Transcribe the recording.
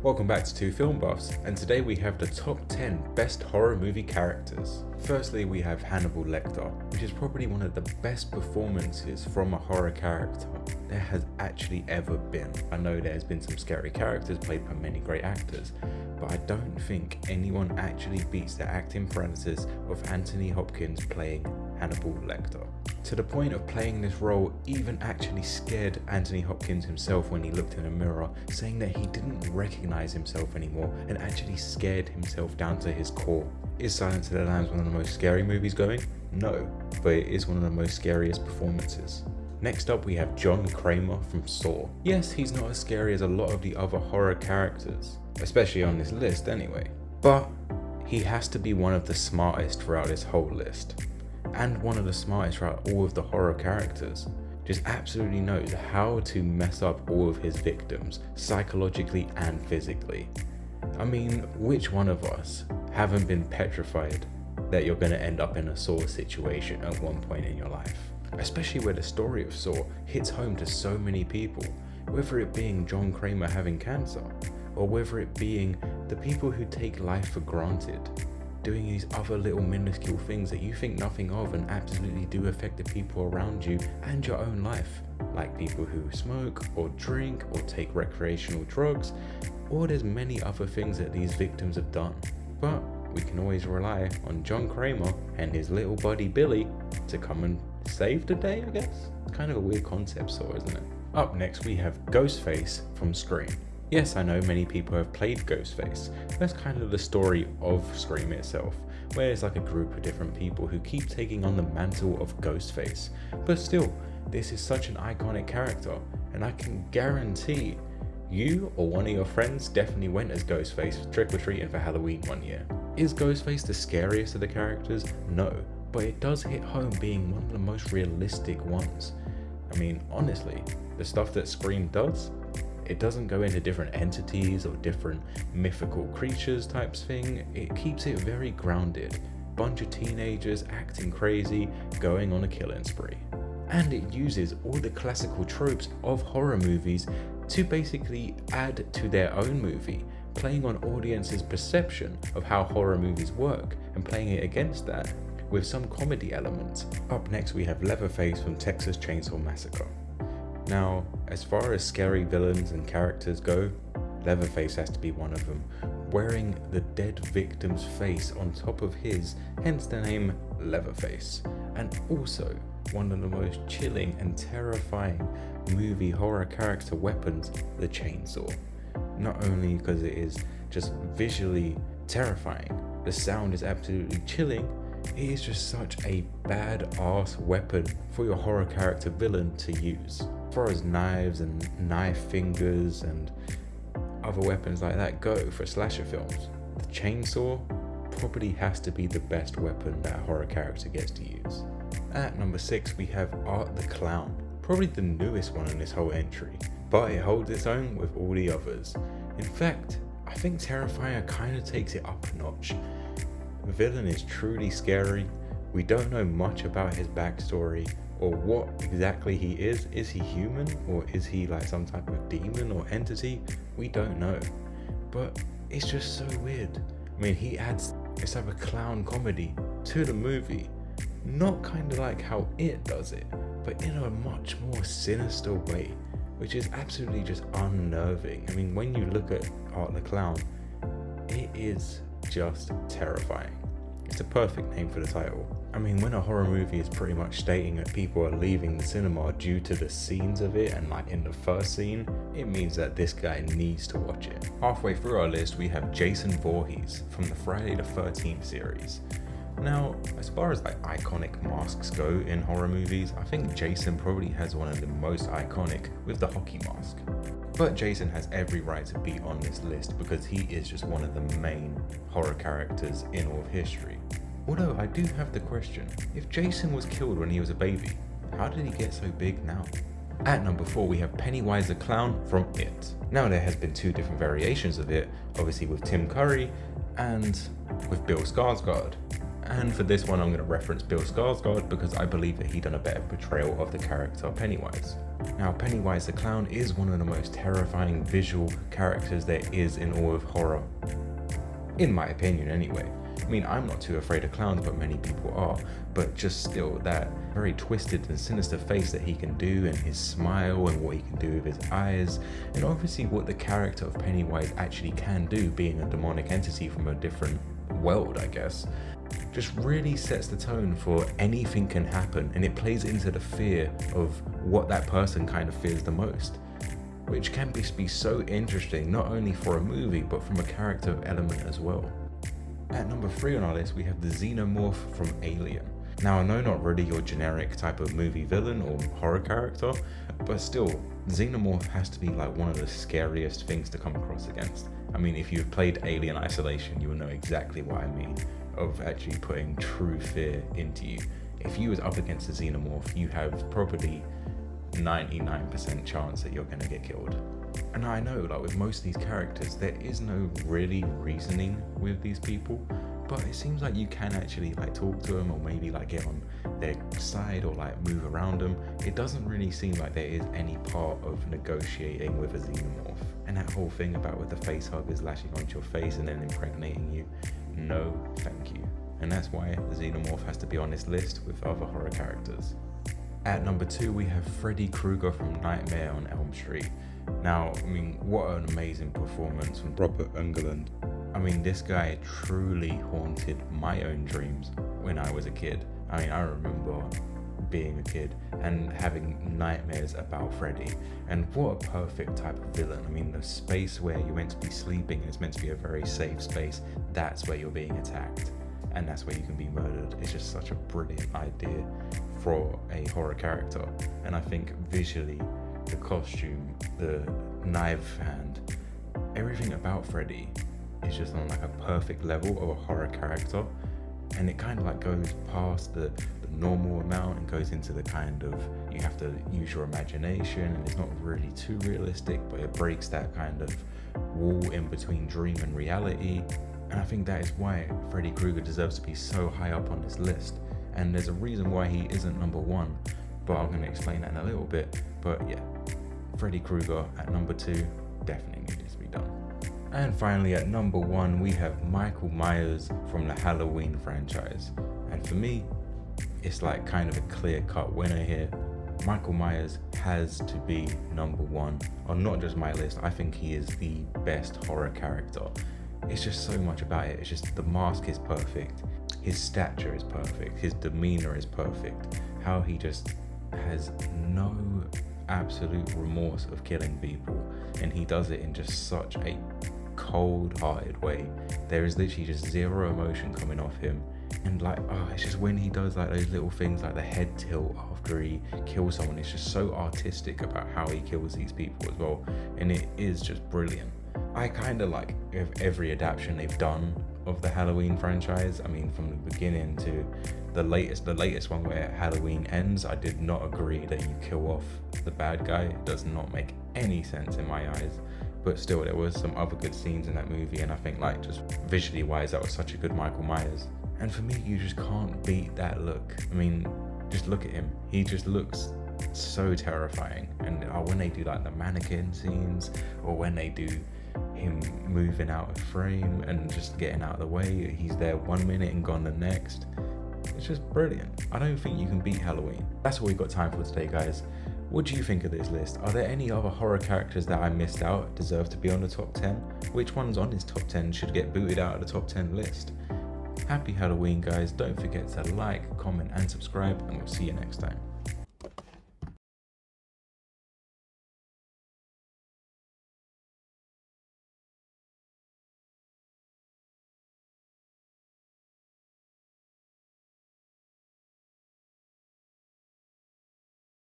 Welcome back to Two Film Buffs, and today we have the top 10 best horror movie characters. Firstly, we have Hannibal Lecter, which is probably one of the best performances from a horror character there has actually ever been. I know there's been some scary characters played by many great actors, but I don't think anyone actually beats the acting prowess of Anthony Hopkins playing Hannibal Lecter. To the point of playing this role even actually scared Anthony Hopkins himself when he looked in a mirror, saying that he didn't recognize himself anymore and actually scared himself down to his core. Is Silence of the Lambs one of the most scary movies going? No, but it is one of the most scariest performances. Next up we have John Kramer from Saw. Yes, he's not as scary as a lot of the other horror characters, especially on this list anyway, but he has to be one of the smartest throughout this whole list, and one of the smartest throughout all of the horror characters. Just absolutely knows how to mess up all of his victims, psychologically and physically. I mean, which one of us haven't been petrified that you're going to end up in a Saw situation at one point in your life? Especially where the story of Saw hits home to so many people, whether it being John Kramer having cancer, or whether it being the people who take life for granted, doing these other little minuscule things that you think nothing of and absolutely do affect the people around you and your own life, like people who smoke or drink or take recreational drugs, or there's many other things that these victims have done. But we can always rely on John Kramer and his little buddy Billy to come and save the day, I guess. It's kind of a weird concept, Saw, isn't it? Up next we have Ghostface from Scream. Yes, I know many people have played Ghostface. That's kind of the story of Scream itself, where it's like a group of different people who keep taking on the mantle of Ghostface. But still, this is such an iconic character, and I can guarantee you or one of your friends definitely went as Ghostface trick-or-treating for Halloween one year. Is Ghostface the scariest of the characters? No, but it does hit home being one of the most realistic ones. I mean, honestly, the stuff that Scream does, it doesn't go into different entities or different mythical creatures types thing. It keeps it very grounded. Bunch of teenagers acting crazy, going on a killing spree. And it uses all the classical tropes of horror movies to basically add to their own movie, playing on audiences' perception of how horror movies work and playing it against that with some comedy elements. Up next we have Leatherface from Texas Chainsaw Massacre. Now, as far as scary villains and characters go, Leatherface has to be one of them, wearing the dead victim's face on top of his, hence the name Leatherface, and also one of the most chilling and terrifying movie horror character weapons, the chainsaw. Not only because it is just visually terrifying, the sound is absolutely chilling, it is just such a badass weapon for your horror character villain to use. As far as knives and knife fingers and other weapons like that go for slasher films, the chainsaw probably has to be the best weapon that a horror character gets to use. At number 6 we have Art the Clown, probably the newest one in this whole entry, but it holds its own with all the others. In fact, I think Terrifier kind of takes it up a notch. The villain is truly scary. We don't know much about his backstory or what exactly he is. Is he human or is he like some type of demon or entity? We don't know, but it's just so weird. I mean, he adds this type of clown comedy to the movie, not kind of like how It does it, but in a much more sinister way, which is absolutely just unnerving. I mean, when you look at Art the Clown, it is just terrifying. It's a perfect name for the title. I mean, when a horror movie is pretty much stating that people are leaving the cinema due to the scenes of it, and like in the first scene, it means that this guy needs to watch it. Halfway through our list we have Jason Voorhees from the Friday the 13th series. Now, as far as like iconic masks go in horror movies, I think Jason probably has one of the most iconic with the hockey mask. But Jason has every right to be on this list because he is just one of the main horror characters in all of history. Although I do have the question, if Jason was killed when he was a baby, how did he get so big now? At number 4 we have Pennywise the Clown from It. Now there has been 2 different variations of it, obviously with Tim Curry and with Bill Skarsgård. And for this one I'm going to reference Bill Skarsgård because I believe that he done a better portrayal of the character Pennywise. Now, Pennywise the Clown is one of the most terrifying visual characters there is in all of horror. In my opinion, anyway. I mean, I'm not too afraid of clowns, but many people are. But just still, that very twisted and sinister face that he can do, and his smile, and what he can do with his eyes, and obviously what the character of Pennywise actually can do, being a demonic entity from a different world, I guess, just really sets the tone for anything can happen, and it plays into the fear of what that person kind of fears the most, which can be so interesting, not only for a movie, but from a character element as well. At number 3 on our list, we have the Xenomorph from Alien. Now, I know not really your generic type of movie villain or horror character, but still, Xenomorph has to be like one of the scariest things to come across against. I mean, if you've played Alien Isolation, you will know exactly what I mean, of actually putting true fear into you. If you was up against a Xenomorph, you have probably 99% chance that you're going to get killed. And I know, like with most of these characters, there is no really reasoning with these people, but it seems like you can actually like talk to them, or maybe like get on their side, or like move around them. It doesn't really seem like there is any part of negotiating with a Xenomorph. And that whole thing about with the face huggers lashing onto your face and then impregnating you, no thank you. And that's why the Xenomorph has to be on this list with other horror characters. At number 2, we have Freddy Krueger from Nightmare on Elm Street. Now, I mean, what an amazing performance from Robert Englund. I mean, this guy truly haunted my own dreams when I was a kid. I mean, I remember being a kid and having nightmares about Freddy. And what a perfect type of villain. I mean, the space where you're meant to be sleeping is meant to be a very safe space. That's where you're being attacked, and that's where you can be murdered. It's just such a brilliant idea for a horror character. And I think visually, the costume, the knife hand, everything about Freddy is just on like a perfect level of a horror character, and it kind of like goes past the normal amount and goes into the kind of, you have to use your imagination, and it's not really too realistic, but it breaks that kind of wall in between dream and reality. And I think that is why Freddy Krueger deserves to be so high up on this list, and there's a reason why he isn't number 1, but I'm going to explain that in a little bit. But yeah, Freddy Krueger at number 2 definitely needs to be done. And finally, at number 1, we have Michael Myers from the Halloween franchise. And for me, it's like kind of a clear-cut winner here. Michael Myers has to be number 1 on not just my list. I think he is the best horror character. It's just so much about it. It's just the mask is perfect, his stature is perfect, his demeanor is perfect, how he just has no absolute remorse of killing people, and he does it in just such a cold-hearted way. There is literally just zero emotion coming off him, and like, it's just when he does like those little things like the head tilt after he kills someone, it's just so artistic about how he kills these people as well, and it is just brilliant. I kind of like every adaptation they've done of the Halloween franchise. I mean, from the beginning to the latest one where Halloween ends, I did not agree that you kill off the bad guy. It does not make any sense in my eyes. But still, there was some other good scenes in that movie, and I think like just visually wise, that was such a good Michael Myers. And for me, you just can't beat that look. I mean, just look at him. He just looks so terrifying. And when they do like the mannequin scenes, or when they do him moving out of frame and just getting out of the way, he's there 1 minute and gone the next. It's just brilliant. I don't think you can beat Halloween. That's all we've got time for today, guys. What do you think of this list? Are there any other horror characters that I missed out deserve to be on the top 10? Which ones on this top 10 should get booted out of the top 10 list? Happy Halloween, guys. Don't forget to like, comment and subscribe, and we'll see you next time.